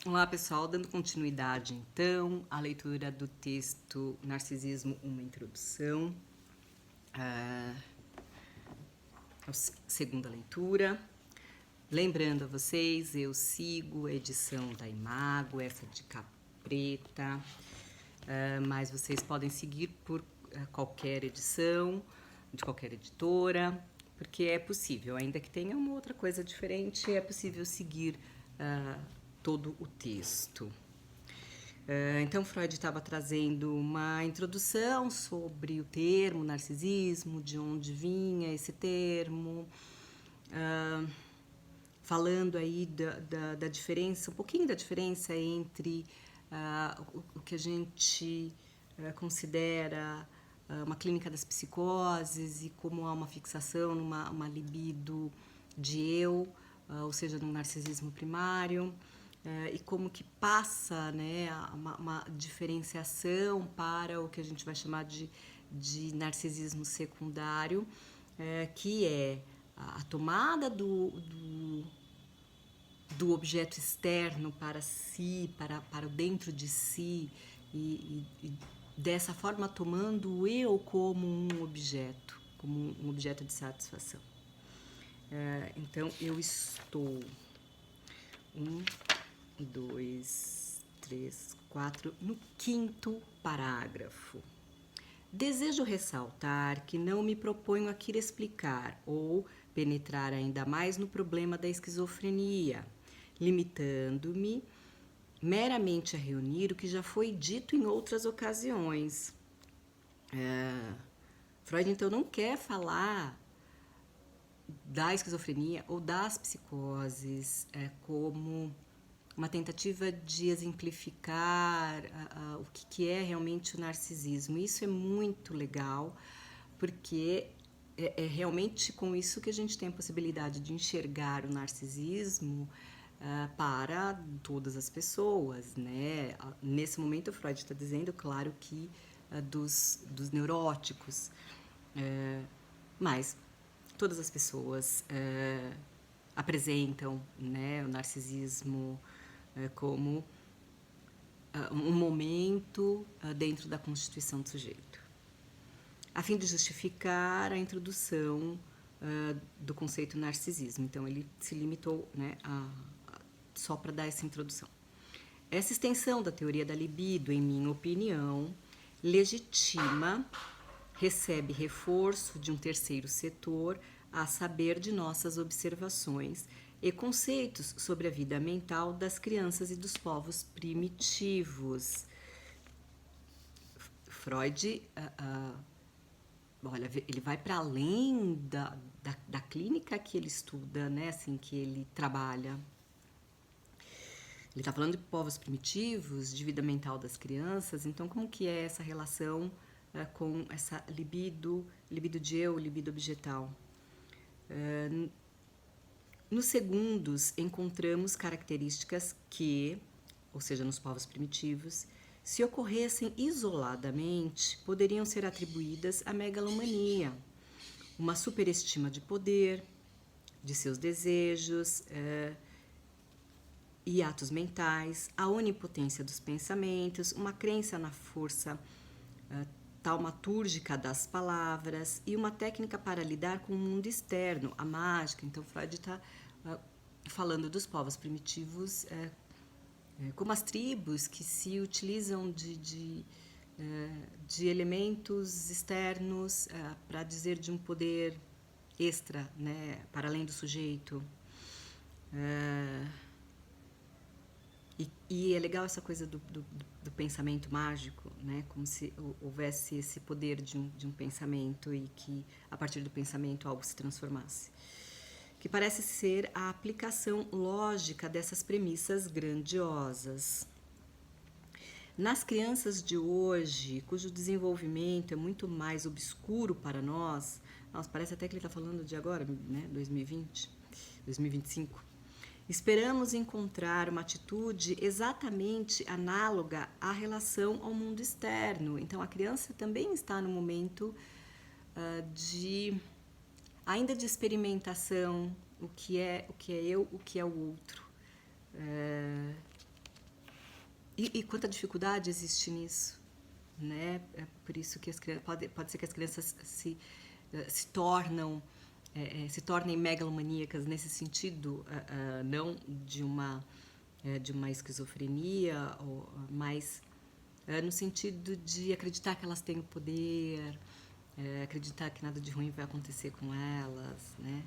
Olá, pessoal, dando continuidade então à leitura do texto Narcisismo, uma introdução, a segunda leitura. Lembrando a vocês, eu sigo a edição da Imago, essa de capa preta, mas vocês podem seguir por qualquer edição, de qualquer editora, porque é possível, ainda que tenha uma outra coisa diferente, é possível seguir todo o texto. Então, Freud estava trazendo uma introdução sobre o termo narcisismo, de onde vinha esse termo, falando aí da diferença, um pouquinho da diferença entre o que a gente considera uma clínica das psicoses e como há uma fixação numa libido de eu, ou seja, num narcisismo primário, e como que passa, né, uma diferenciação para o que a gente vai chamar de narcisismo secundário, que é a tomada do objeto externo para si, para o dentro de si, e dessa forma tomando o eu como um objeto de satisfação. Então, eu estou 1, 2, 3, 4, no 5º parágrafo. Desejo ressaltar que não me proponho aqui explicar ou penetrar ainda mais no problema da esquizofrenia, limitando-me meramente a reunir o que já foi dito em outras ocasiões. Freud, então, não quer falar da esquizofrenia ou das psicoses como uma tentativa de exemplificar o que é realmente o narcisismo. Isso é muito legal, porque é realmente com isso que a gente tem a possibilidade de enxergar o narcisismo para todas as pessoas, né? Nesse momento, Freud está dizendo, claro, que dos neuróticos, mas todas as pessoas apresentam, né, o narcisismo como um momento dentro da constituição do sujeito, a fim de justificar a introdução do conceito narcisismo. Então, ele se limitou, né, só para dar essa introdução. Essa extensão da teoria da libido, em minha opinião, recebe reforço de um terceiro setor, a saber, de nossas observações e conceitos sobre a vida mental das crianças e dos povos primitivos. Freud, olha, ele vai para além da clínica que ele estuda, né, assim, que ele trabalha. Ele está falando de povos primitivos, de vida mental das crianças. Então, como que é essa relação com essa libido de eu, libido objetal? Nos segundos, encontramos características que, ou seja, nos povos primitivos, se ocorressem isoladamente, poderiam ser atribuídas à megalomania, uma superestima de poder, de seus desejos e atos mentais, a onipotência dos pensamentos, uma crença na força taumatúrgica das palavras e uma técnica para lidar com o mundo externo, a mágica. Então, Freud está falando dos povos primitivos como as tribos que se utilizam de elementos externos para dizer de um poder extra, né, para além do sujeito. E é legal essa coisa do pensamento mágico, né? Como se houvesse esse poder de um pensamento e que, a partir do pensamento, algo se transformasse. Que parece ser a aplicação lógica dessas premissas grandiosas. Nas crianças de hoje, cujo desenvolvimento é muito mais obscuro para nós, parece até que ele está falando de agora, né? 2020, 2025. Esperamos encontrar uma atitude exatamente análoga à relação ao mundo externo. Então, a criança também está no momento ainda de experimentação, o que é eu, o que é o outro. E quanta dificuldade existe nisso, né? É por isso que as crianças, pode ser que as crianças se tornem megalomaníacas nesse sentido, não de uma esquizofrenia, mas no sentido de acreditar que elas têm o poder, acreditar que nada de ruim vai acontecer com elas, né?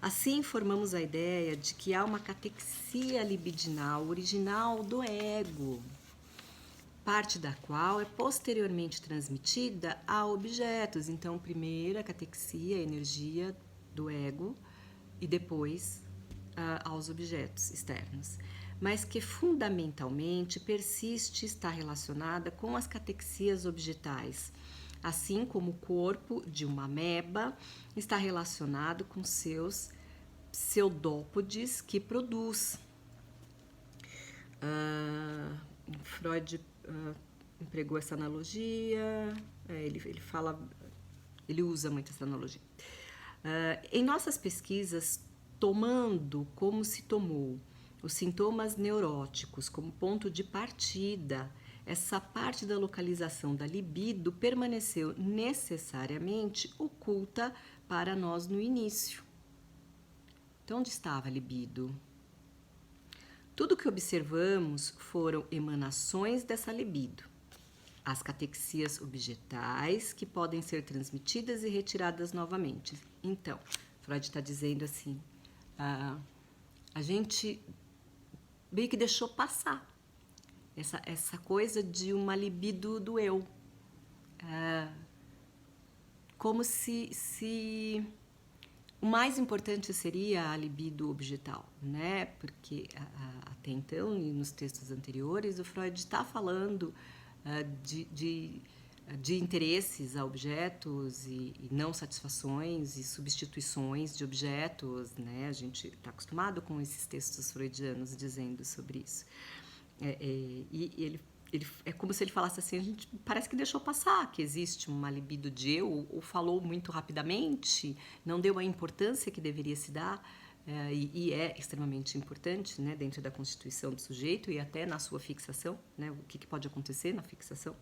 Assim, formamos a ideia de que há uma catexia libidinal original do ego, parte da qual é posteriormente transmitida a objetos. Então, primeiro a catexia, a energia do ego, e depois aos objetos externos, mas que fundamentalmente persiste e está relacionada com as catexias objetais, assim como o corpo de uma ameba está relacionado com seus pseudópodes que produz. Freud empregou essa analogia, ele usa muito essa analogia. Em nossas pesquisas, tomando como se tomou os sintomas neuróticos como ponto de partida, essa parte da localização da libido permaneceu necessariamente oculta para nós no início. Então, onde estava a libido? Tudo que observamos foram emanações dessa libido, as catexias objetais que podem ser transmitidas e retiradas novamente. Então, Freud está dizendo assim, a gente meio que deixou passar essa coisa de uma libido do eu, como se o mais importante seria a libido objetal, né? Porque até então, e nos textos anteriores, o Freud está falando de interesses a objetos e não satisfações e substituições de objetos, né? A gente está acostumado com esses textos freudianos dizendo sobre isso. E ele é como se ele falasse assim, a gente parece que deixou passar que existe uma libido de eu, ou falou muito rapidamente, não deu a importância que deveria se dar, e é extremamente importante, né, dentro da constituição do sujeito e até na sua fixação, né, o que pode acontecer na fixação.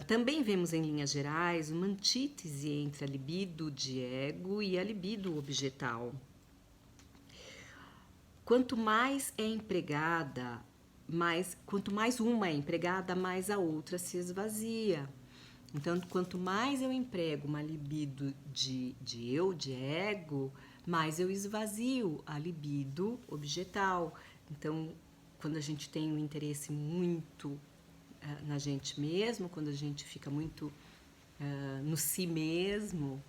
Também vemos em linhas gerais uma antítese entre a libido de ego e a libido objetal. Quanto mais é empregada, quanto mais uma é empregada, mais a outra se esvazia. Então, quanto mais eu emprego uma libido de eu, de ego, mais eu esvazio a libido objetal. Então, quando a gente tem um interesse muito na gente mesmo, quando a gente fica muito no si mesmo,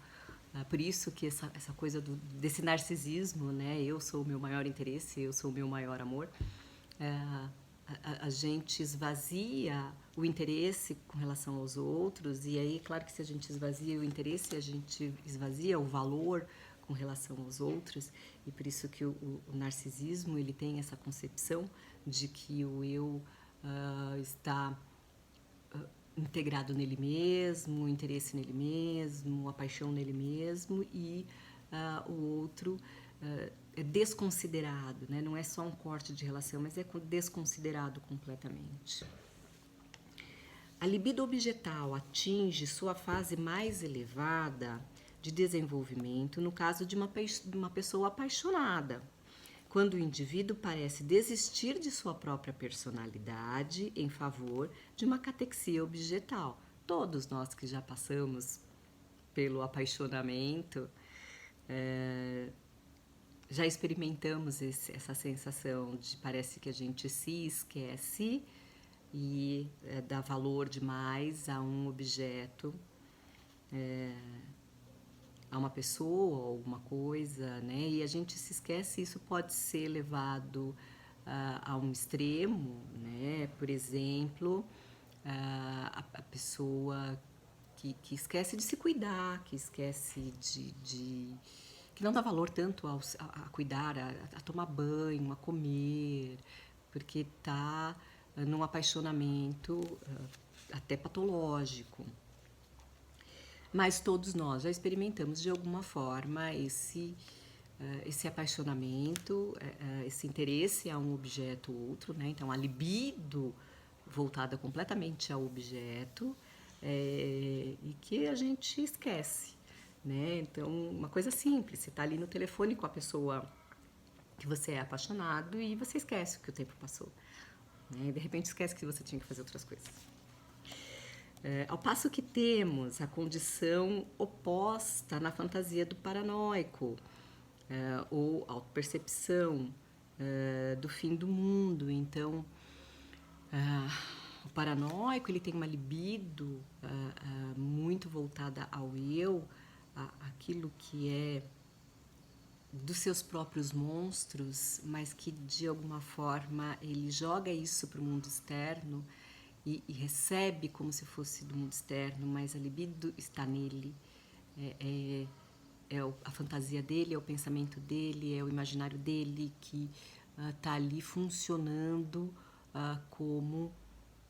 por isso que essa coisa desse narcisismo, né? Eu sou o meu maior interesse, eu sou o meu maior amor. A gente esvazia o interesse com relação aos outros, e aí, claro que se a gente esvazia o interesse, a gente esvazia o valor com relação aos outros, e por isso que o narcisismo, ele tem essa concepção de que o eu está integrado nele mesmo, o interesse nele mesmo, a paixão nele mesmo, e o outro é desconsiderado, né? Não é só um corte de relação, mas é desconsiderado completamente. A libido objetal atinge sua fase mais elevada de desenvolvimento no caso de uma pessoa apaixonada, quando o indivíduo parece desistir de sua própria personalidade em favor de uma catexia objetal. Todos nós que já passamos pelo apaixonamento, já experimentamos essa sensação de parece que a gente se esquece e dá valor demais a um objeto, a uma pessoa ou alguma coisa, né? E a gente se esquece, isso pode ser levado a um extremo, né? Por exemplo, a pessoa que esquece de se cuidar, que esquece que não dá valor tanto a cuidar, a tomar banho, a comer, porque está num apaixonamento até patológico. Mas todos nós já experimentamos de alguma forma esse esse apaixonamento, esse interesse a um objeto ou outro, né? Então, a libido voltada completamente ao objeto, e que a gente esquece, né? Então, uma coisa simples, você está ali no telefone com a pessoa que você é apaixonado e você esquece que o tempo passou, né? E de repente esquece que você tinha que fazer outras coisas. Ao passo que temos a condição oposta na fantasia do paranoico, ou autopercepção do fim do mundo. Então, o paranoico ele tem uma libido muito voltada ao eu, aquilo que é dos seus próprios monstros, mas que de alguma forma ele joga isso para o mundo externo e recebe como se fosse do mundo externo, mas a libido está nele, a fantasia dele, é o pensamento dele, é o imaginário dele que está ali funcionando como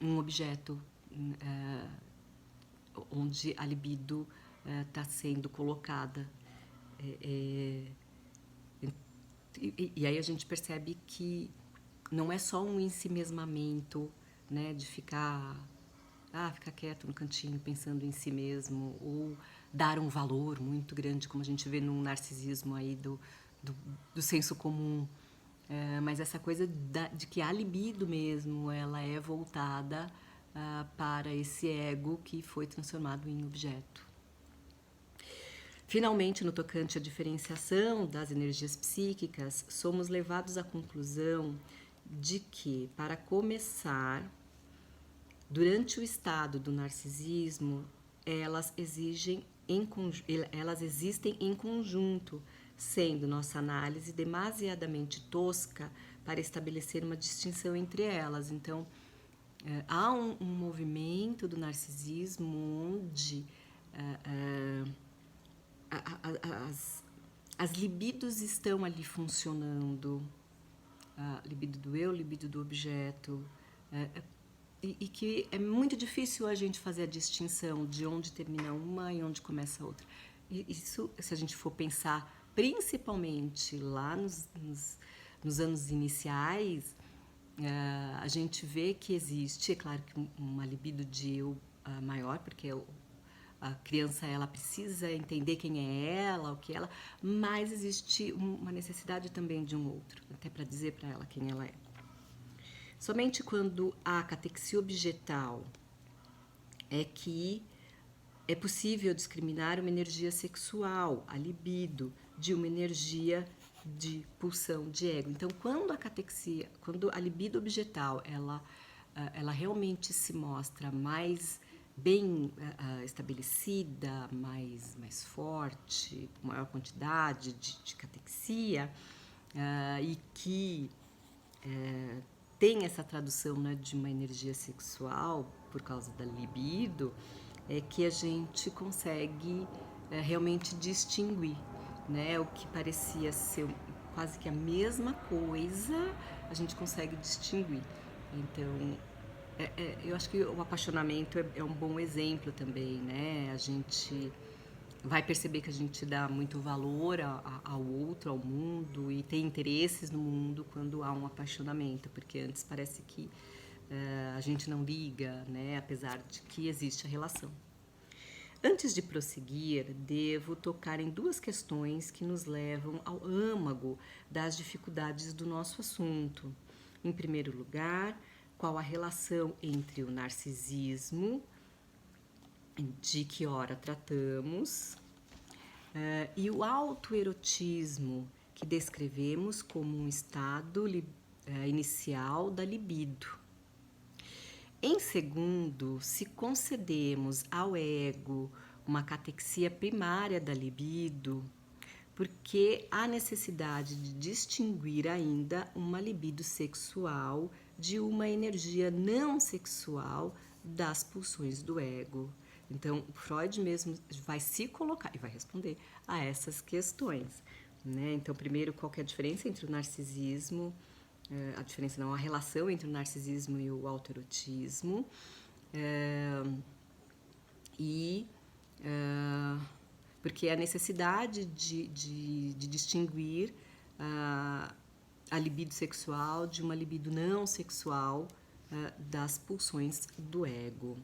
um objeto onde a libido está sendo colocada. E aí a gente percebe que não é só um ensimesmamento, né, de ficar quieto no cantinho pensando em si mesmo, ou dar um valor muito grande, como a gente vê num narcisismo aí do senso comum. Mas essa coisa de que a libido mesmo, ela é voltada para esse ego que foi transformado em objeto. Finalmente, no tocante à diferenciação das energias psíquicas, somos levados à conclusão de que, para começar, durante o estado do narcisismo, elas existem em conjunto, sendo nossa análise demasiadamente tosca para estabelecer uma distinção entre elas. Então, há um movimento do narcisismo onde as libidos estão ali funcionando, a libido do eu, libido do objeto, e que é muito difícil a gente fazer a distinção de onde termina uma e onde começa a outra. E isso, se a gente for pensar, principalmente lá nos anos iniciais, a gente vê que existe, é claro que uma libido de eu maior, porque a criança ela precisa entender quem é ela, o que ela, mas existe uma necessidade também de um outro, até para dizer para ela quem ela é. Somente quando há catexia objetal é que é possível discriminar uma energia sexual, a libido, de uma energia de pulsão de ego. Então, quando a catexia, quando a libido objetal, ela realmente se mostra mais bem estabelecida, mais forte, com maior quantidade de catexia, e que tem essa tradução, né, de uma energia sexual por causa da libido, é que a gente consegue realmente distinguir, né, o que parecia ser quase que a mesma coisa, a gente consegue distinguir. Então, eu acho que o apaixonamento é um bom exemplo também, né? A gente vai perceber que a gente dá muito valor ao outro, ao mundo, e tem interesses no mundo quando há um apaixonamento, porque antes parece que a gente não liga, né? Apesar de que existe a relação. Antes de prosseguir, devo tocar em duas questões que nos levam ao âmago das dificuldades do nosso assunto. Em primeiro lugar, qual a relação entre o narcisismo, de que ora tratamos, e o autoerotismo, que descrevemos como um estado inicial da libido. Em segundo, se concedemos ao ego uma catexia primária da libido, porque há necessidade de distinguir ainda uma libido sexual de uma energia não sexual das pulsões do ego. Então, Freud mesmo vai se colocar e vai responder a essas questões, né? Então, primeiro, qual que é a diferença entre o narcisismo, a relação entre o narcisismo e o autoerotismo, e porque é a necessidade de distinguir a libido sexual de uma libido não sexual das pulsões do ego.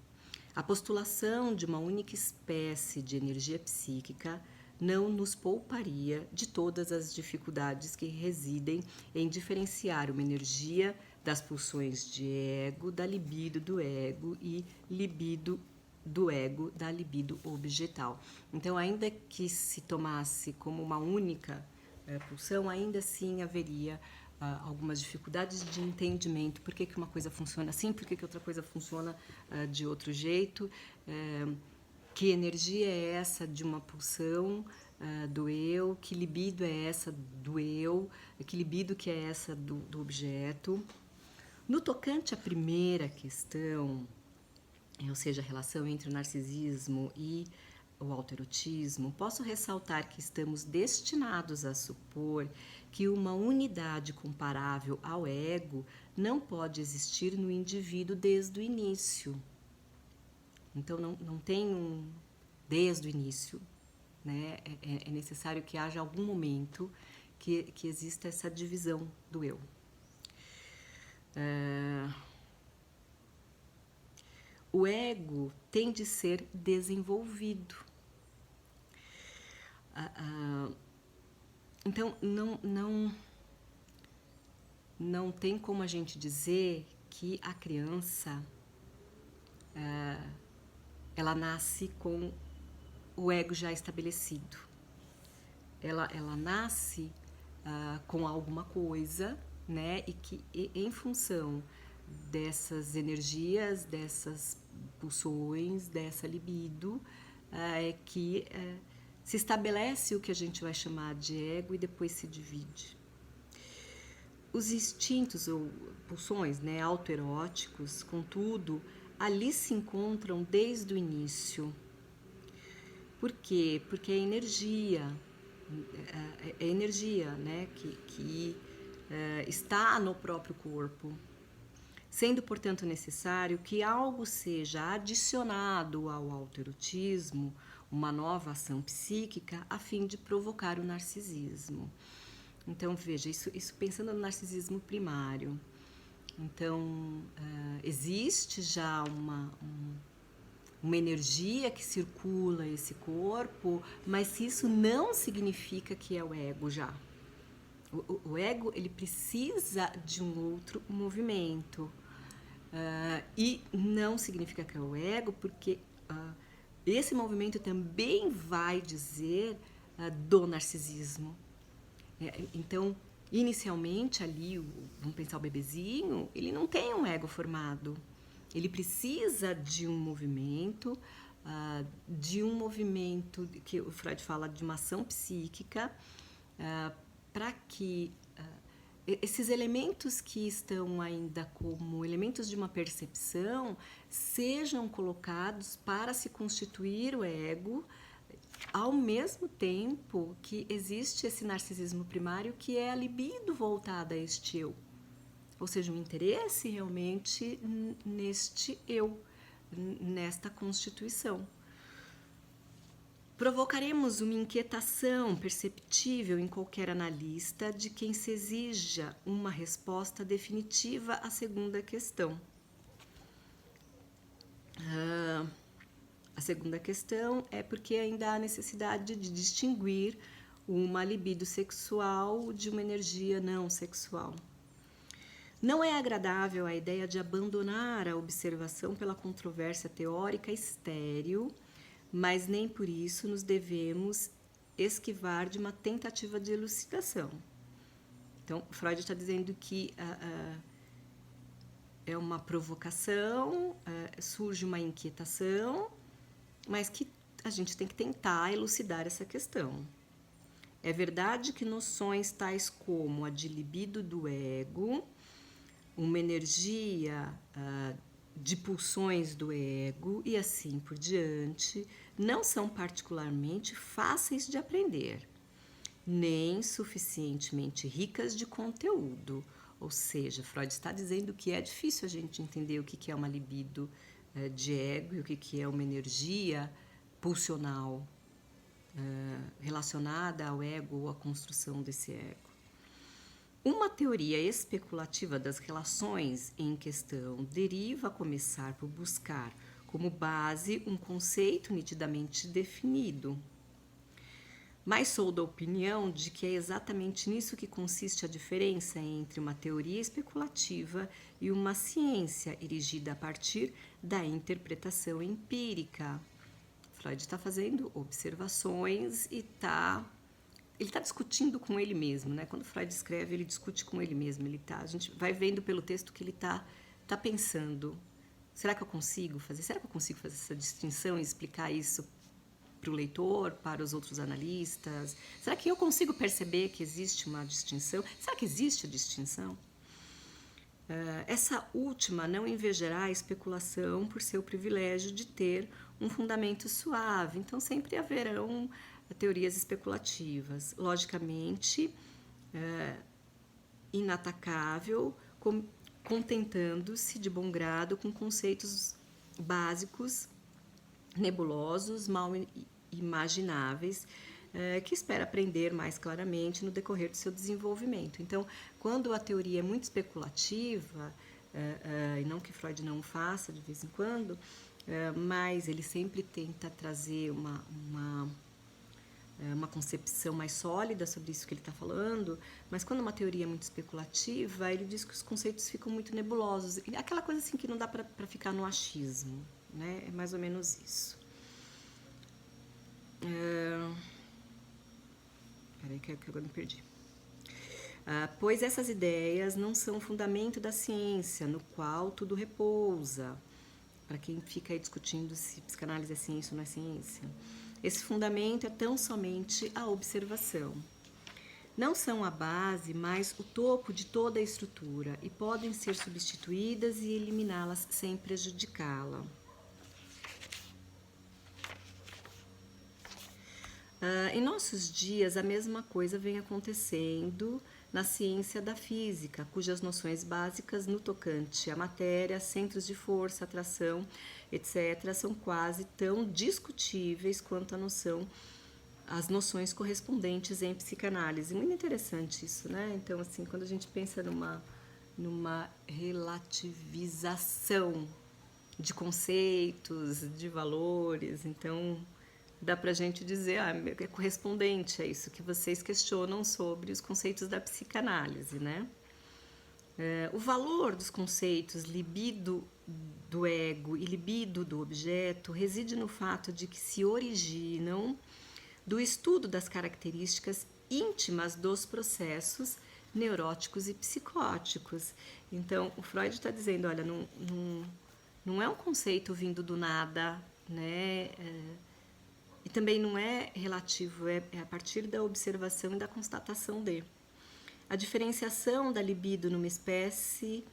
A postulação de uma única espécie de energia psíquica não nos pouparia de todas as dificuldades que residem em diferenciar uma energia das pulsões de ego da libido do ego e libido do ego da libido objetal. Então, ainda que se tomasse como uma única pulsão, ainda assim haveria algumas dificuldades de entendimento. Por que uma coisa funciona assim, por que outra coisa funciona de outro jeito, que energia é essa de uma pulsão do eu, que libido é essa do eu, que libido que é essa do objeto. No tocante à primeira questão, ou seja, a relação entre o narcisismo e o autoerotismo, posso ressaltar que estamos destinados a supor que uma unidade comparável ao ego não pode existir no indivíduo desde o início. Então, não tem um desde o início, né? É necessário que haja algum momento que exista essa divisão do eu. O ego tem de ser desenvolvido. Então, não tem como a gente dizer que a criança ela nasce com o ego já estabelecido. Ela nasce com alguma coisa, né? E que em função dessas energias, dessas pulsões, dessa libido, é que se estabelece o que a gente vai chamar de ego e depois se divide. Os instintos ou pulsões, né, autoeróticos, contudo, ali se encontram desde o início. Por quê? Porque é energia, né, que está no próprio corpo. Sendo, portanto, necessário que algo seja adicionado ao autoerotismo, uma nova ação psíquica, a fim de provocar o narcisismo. Então, veja, isso pensando no narcisismo primário. Então, existe já uma energia que circula esse corpo, mas isso não significa que é o ego já. O ego, ele precisa de um outro movimento. E não significa que é o ego, porque esse movimento também vai dizer do narcisismo. Então, inicialmente ali, vamos pensar o bebezinho, ele não tem um ego formado. Ele precisa de um movimento que o Freud fala de uma ação psíquica, para que esses elementos que estão ainda como elementos de uma percepção sejam colocados para se constituir o ego, ao mesmo tempo que existe esse narcisismo primário, que é a libido voltada a este eu. Ou seja, um interesse realmente neste eu, nesta constituição. Provocaremos uma inquietação perceptível em qualquer analista de quem se exija uma resposta definitiva à segunda questão. A segunda questão é porque ainda há necessidade de distinguir uma libido sexual de uma energia não sexual. Não é agradável a ideia de abandonar a observação pela controvérsia teórica estéril, mas nem por isso nos devemos esquivar de uma tentativa de elucidação. Então, Freud está dizendo que é uma provocação, surge uma inquietação, mas que a gente tem que tentar elucidar essa questão. É verdade que noções tais como a de libido do ego, uma energia de pulsões do ego e assim por diante, não são particularmente fáceis de aprender, nem suficientemente ricas de conteúdo. Ou seja, Freud está dizendo que é difícil a gente entender o que é uma libido de ego e o que é uma energia pulsional. relacionada ao ego ou à construção desse ego. Uma teoria especulativa das relações em questão deriva a começar por buscar como base um conceito nitidamente definido. Mas sou da opinião de que é exatamente nisso que consiste a diferença entre uma teoria especulativa e uma ciência erigida a partir da interpretação empírica. Freud está fazendo observações e ele está discutindo com ele mesmo, né? Quando Freud escreve, ele discute com ele mesmo. A gente vai vendo pelo texto que ele tá pensando. Será que eu consigo fazer? Será que eu consigo fazer essa distinção e explicar isso para o leitor, para os outros analistas? Será que eu consigo perceber que existe uma distinção? Será que existe a distinção? Essa última não invejará a especulação por seu privilégio de ter um fundamento suave. Então, sempre haverão teorias especulativas. Logicamente, inatacável, contentando-se de bom grado com conceitos básicos, nebulosos, mal imagináveis, que espera aprender mais claramente no decorrer do seu desenvolvimento. Então, quando a teoria é muito especulativa, e não que Freud não faça de vez em quando, mas ele sempre tenta trazer uma concepção mais sólida sobre isso que ele está falando, mas quando uma teoria é muito especulativa, ele diz que os conceitos ficam muito nebulosos. Aquela coisa assim que não dá para ficar no achismo, né? É mais ou menos isso. Peraí que agora me perdi. Pois essas ideias não são o fundamento da ciência, no qual tudo repousa. Para quem fica aí discutindo se psicanálise é ciência ou não é ciência. Esse fundamento é tão somente a observação. Não são a base, mas o topo de toda a estrutura e podem ser substituídas e eliminá-las sem prejudicá-la. Em nossos dias, a mesma coisa vem acontecendo na ciência da física, cujas noções básicas no tocante à matéria, centros de força, atração, etc., são quase tão discutíveis quanto as noções correspondentes em psicanálise. Muito interessante isso, né? Então, assim, quando a gente pensa numa relativização de conceitos, de valores, então dá pra gente dizer, é correspondente a isso que vocês questionam sobre os conceitos da psicanálise, né? O valor dos conceitos libido do ego e libido do objeto reside no fato de que se originam do estudo das características íntimas dos processos neuróticos e psicóticos. Então, o Freud está dizendo, olha, não é um conceito vindo do nada, né? E também não é relativo, é a partir da observação e da constatação de. A diferenciação da libido numa espécie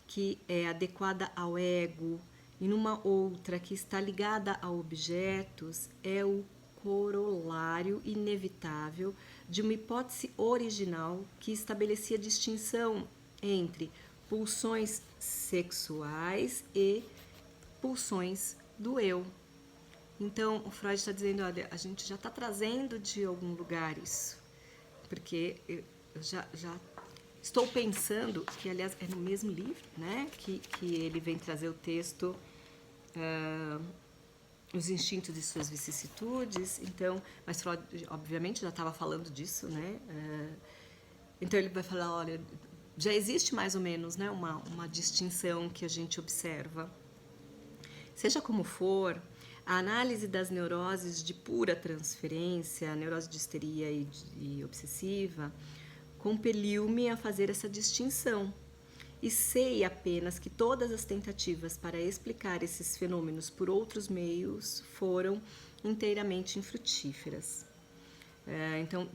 que é adequada ao ego e numa outra que está ligada a objetos é o corolário inevitável de uma hipótese original que estabelecia distinção entre pulsões sexuais e pulsões do eu. Então, o Freud está dizendo, olha, a gente já está trazendo de algum lugar isso, porque eu já estou pensando, que aliás é no mesmo livro, né, que ele vem trazer o texto Os Instintos e Suas Vicissitudes, então, mas Freud obviamente já estava falando disso, né, então ele vai falar, olha, já existe mais ou menos, né, uma distinção que a gente observa. Seja como for, a análise das neuroses de pura transferência, a neurose de histeria e obsessiva, compeliu-me a fazer essa distinção. E sei apenas que todas as tentativas para explicar esses fenômenos por outros meios foram inteiramente infrutíferas. Então,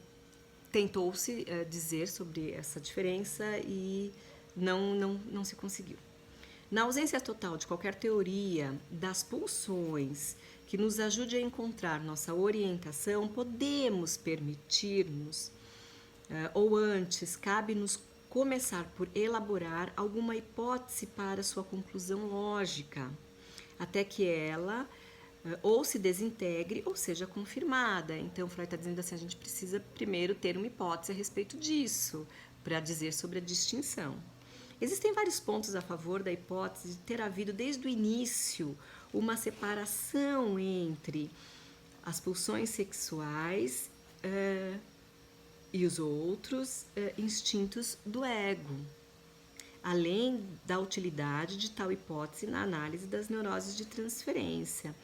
tentou-se dizer sobre essa diferença e não se conseguiu. Na ausência total de qualquer teoria das pulsões que nos ajude a encontrar nossa orientação, podemos permitir-nos, ou antes, cabe-nos começar por elaborar alguma hipótese para sua conclusão lógica, até que ela ou se desintegre ou seja confirmada. Então, Freud está dizendo assim, a gente precisa primeiro ter uma hipótese a respeito disso, para dizer sobre a distinção. Existem vários pontos a favor da hipótese de ter havido desde o início uma separação entre as pulsões sexuais e os outros instintos do ego, além da utilidade de tal hipótese na análise das neuroses de transferência.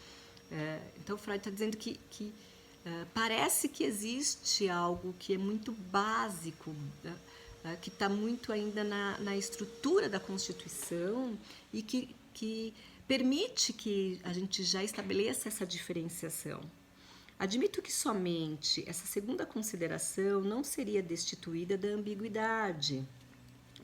Então, Freud está dizendo que parece que existe algo que é muito básico, que está muito ainda na estrutura da Constituição e que permite que a gente já estabeleça essa diferenciação. Admito que somente essa segunda consideração não seria destituída da ambiguidade.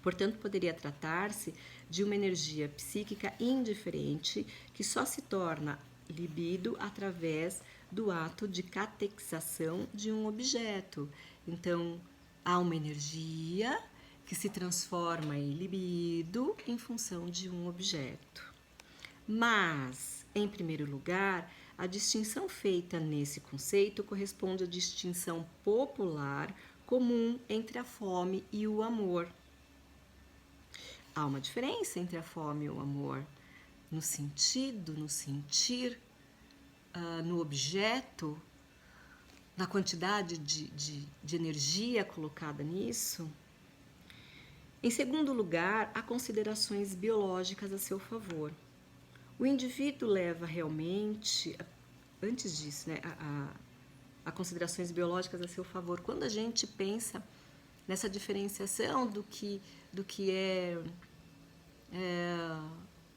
Portanto, poderia tratar-se de uma energia psíquica indiferente que só se torna libido através do ato de catequização de um objeto. Então, há uma energia que se transforma em libido em função de um objeto. Mas, em primeiro lugar, a distinção feita nesse conceito corresponde à distinção popular comum entre a fome e o amor. Há uma diferença entre a fome e o amor no sentido, no sentir, no objeto, na quantidade de energia colocada nisso. Em segundo lugar, há considerações biológicas a seu favor. O indivíduo leva realmente, antes disso, né, a considerações biológicas a seu favor. Quando a gente pensa nessa diferenciação do que é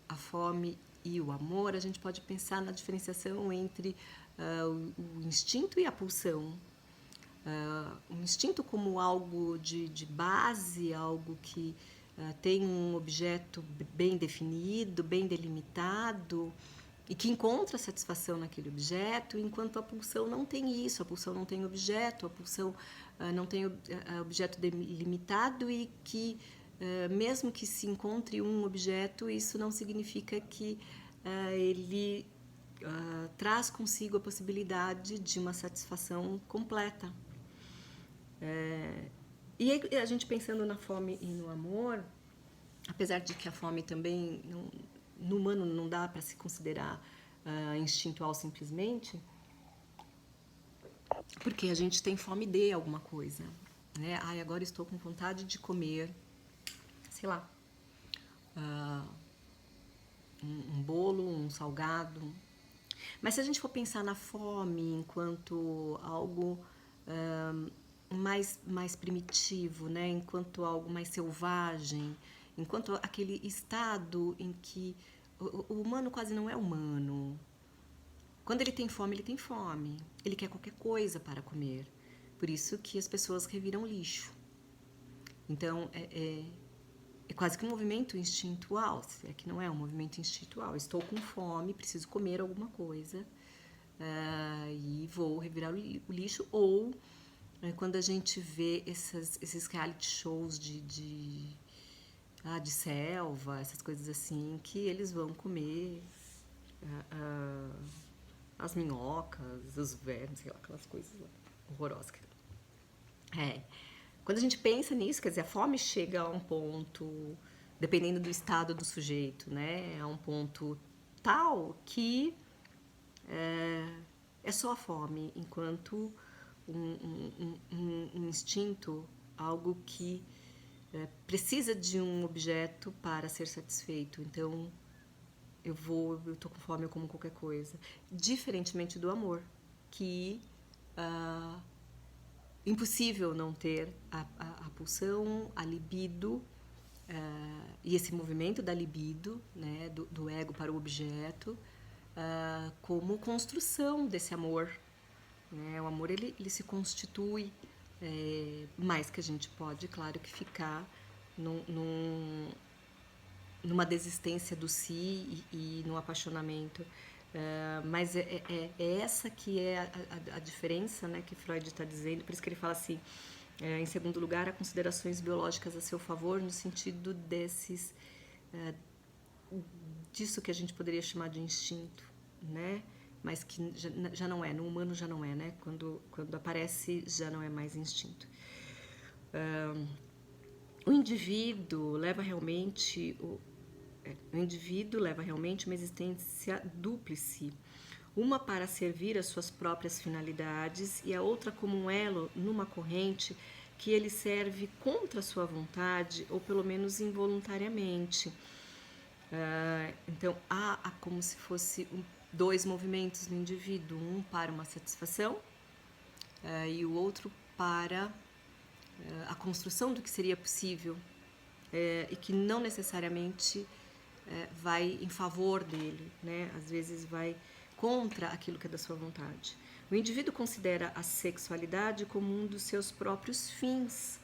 a fome e o amor, a gente pode pensar na diferenciação entre o instinto e a pulsão. O instinto como algo de base, algo que tem um objeto bem definido, bem delimitado e que encontra satisfação naquele objeto, enquanto a pulsão não tem isso, a pulsão não tem objeto, a pulsão não tem objeto delimitado e que mesmo que se encontre um objeto, isso não significa que ele traz consigo a possibilidade de uma satisfação completa. E aí, a gente pensando na fome e no amor, apesar de que a fome também, no humano, não dá para se considerar instintual simplesmente, porque a gente tem fome de alguma coisa, né? Ai, agora estou com vontade de comer, sei lá, um bolo, um salgado. Mas se a gente for pensar na fome enquanto algo mais primitivo, né? Enquanto algo mais selvagem, enquanto aquele estado em que o humano quase não é humano. Quando ele tem fome, ele tem fome. Ele quer qualquer coisa para comer. Por isso que as pessoas reviram lixo. Então, é quase que um movimento instintual, se é que não é um movimento instintual. Estou com fome, preciso comer alguma coisa e vou revirar o lixo. Ou quando a gente vê esses reality shows de selva, essas coisas assim, que eles vão comer as minhocas, os vermes, sei lá, aquelas coisas horrorosas. Quando a gente pensa nisso, quer dizer, a fome chega a um ponto, dependendo do estado do sujeito, né? A um ponto tal que é só a fome, enquanto um instinto, algo que precisa de um objeto para ser satisfeito. Então, eu tô com fome, eu como qualquer coisa. Diferentemente do amor, que impossível não ter a pulsão, a libido, e esse movimento da libido, né, do ego para o objeto, como construção desse amor. Né? O amor ele se constitui, mais que a gente pode, claro, que ficar numa desistência do si e no apaixonamento. Mas é essa que é a diferença, né, que Freud está dizendo. Por isso que ele fala assim, em segundo lugar, há considerações biológicas a seu favor, no sentido disso que a gente poderia chamar de instinto, né? mas que já não é, no humano já não é, né? Quando aparece, já não é mais instinto. O indivíduo leva realmente uma existência dúplice, uma para servir às suas próprias finalidades e a outra como um elo numa corrente que ele serve contra a sua vontade ou pelo menos involuntariamente. Então há como se fosse dois movimentos no indivíduo, um para uma satisfação e o outro para a construção do que seria possível e que não necessariamente vai em favor dele, né? Às vezes vai contra aquilo que é da sua vontade. O indivíduo considera a sexualidade como um dos seus próprios fins,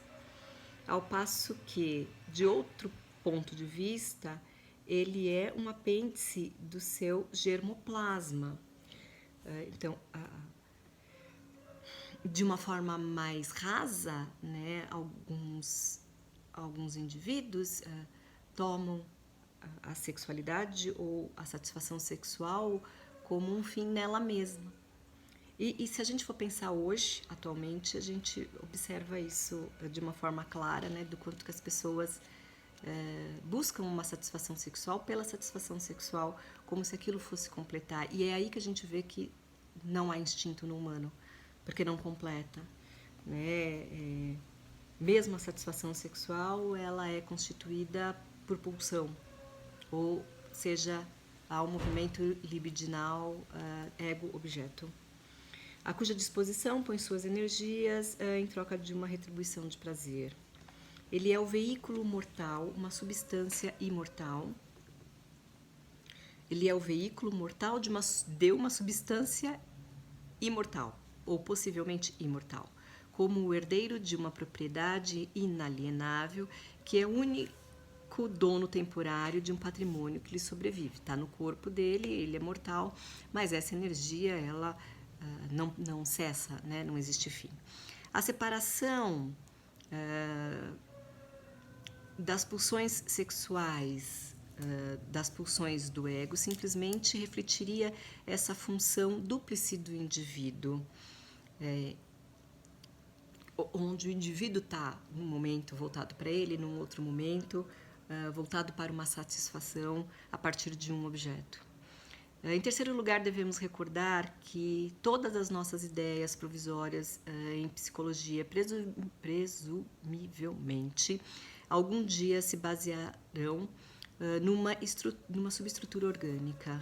ao passo que, de outro ponto de vista, ele é um apêndice do seu germoplasma. Então, de uma forma mais rasa, né, alguns indivíduos tomam a sexualidade ou a satisfação sexual como um fim nela mesma. E se a gente for pensar hoje, atualmente, a gente observa isso de uma forma clara, né, do quanto que as pessoas buscam uma satisfação sexual pela satisfação sexual, como se aquilo fosse completar. E é aí que a gente vê que não há instinto no humano, porque não completa, né? Mesmo a satisfação sexual, ela é constituída por pulsão, ou seja, há um movimento libidinal ego-objeto, a cuja disposição põe suas energias em troca de uma retribuição de prazer. Ele é o veículo mortal, uma substância imortal. Ele é o veículo mortal de uma substância imortal, ou possivelmente imortal, como o herdeiro de uma propriedade inalienável que é único dono temporário de um patrimônio que lhe sobrevive. Está no corpo dele, ele é mortal, mas essa energia, ela não cessa, né? Não existe fim. A separação das pulsões sexuais das pulsões do ego simplesmente refletiria essa função dúplice do indivíduo, onde o indivíduo está num momento voltado para ele, num outro momento voltado para uma satisfação a partir de um objeto. Em terceiro lugar, devemos recordar que todas as nossas ideias provisórias em psicologia, presumivelmente, algum dia se basearão numa subestrutura orgânica,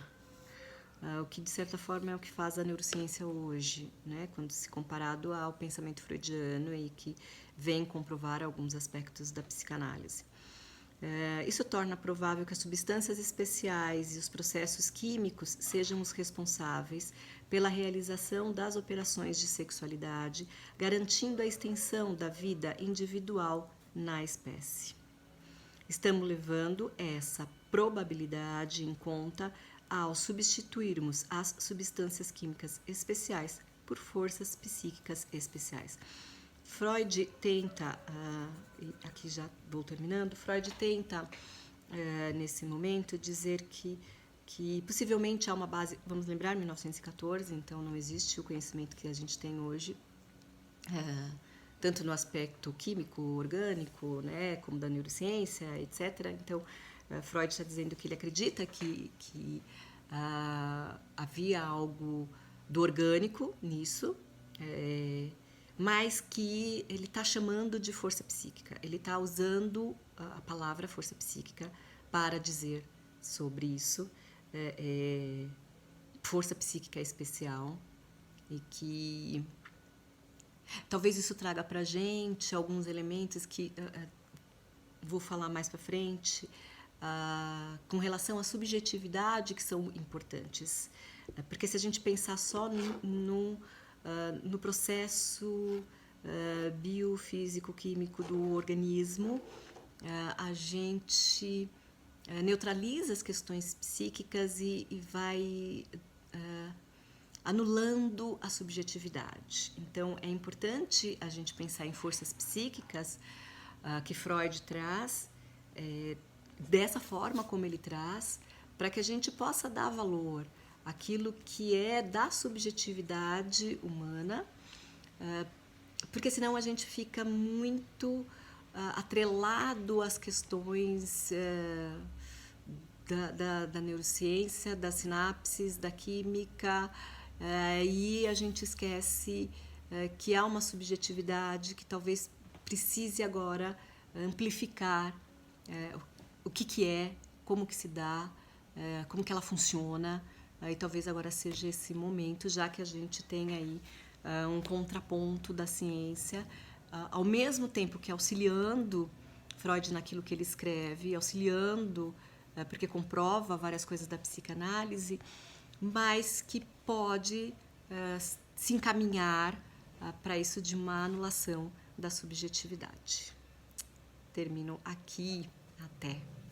o que de certa forma é o que faz a neurociência hoje, né? Quando se comparado ao pensamento freudiano e que vem comprovar alguns aspectos da psicanálise. Isso torna provável que as substâncias especiais e os processos químicos sejam os responsáveis pela realização das operações de sexualidade, garantindo a extensão da vida individual na espécie. Estamos levando essa probabilidade em conta ao substituirmos as substâncias químicas especiais por forças psíquicas especiais. Freud tenta, aqui já vou terminando, Freud tenta, nesse momento, dizer que possivelmente há uma base, vamos lembrar, 1914, então não existe o conhecimento que a gente tem hoje, tanto no aspecto químico, orgânico, né, como da neurociência, etc. Então, Freud está dizendo que ele acredita que havia algo do orgânico nisso, mas que ele está chamando de força psíquica. Ele está usando a palavra força psíquica para dizer sobre isso, força psíquica especial, e que talvez isso traga para a gente alguns elementos que vou falar mais para frente, com relação à subjetividade, que são importantes. Porque se a gente pensar só no processo biofísico-químico do organismo, a gente neutraliza as questões psíquicas e vai anulando a subjetividade. Então, é importante a gente pensar em forças psíquicas que Freud traz, dessa forma como ele traz, para que a gente possa dar valor aquilo que é da subjetividade humana, porque senão a gente fica muito atrelado às questões da neurociência, das sinapses, da química, e a gente esquece que há uma subjetividade que talvez precise agora amplificar o que é, como que se dá, como que ela funciona, e talvez agora seja esse momento, já que a gente tem aí um contraponto da ciência, ao mesmo tempo que auxiliando Freud naquilo que ele escreve, auxiliando, porque comprova várias coisas da psicanálise, mas que pode se encaminhar para isso de uma anulação da subjetividade. Termino aqui. Até!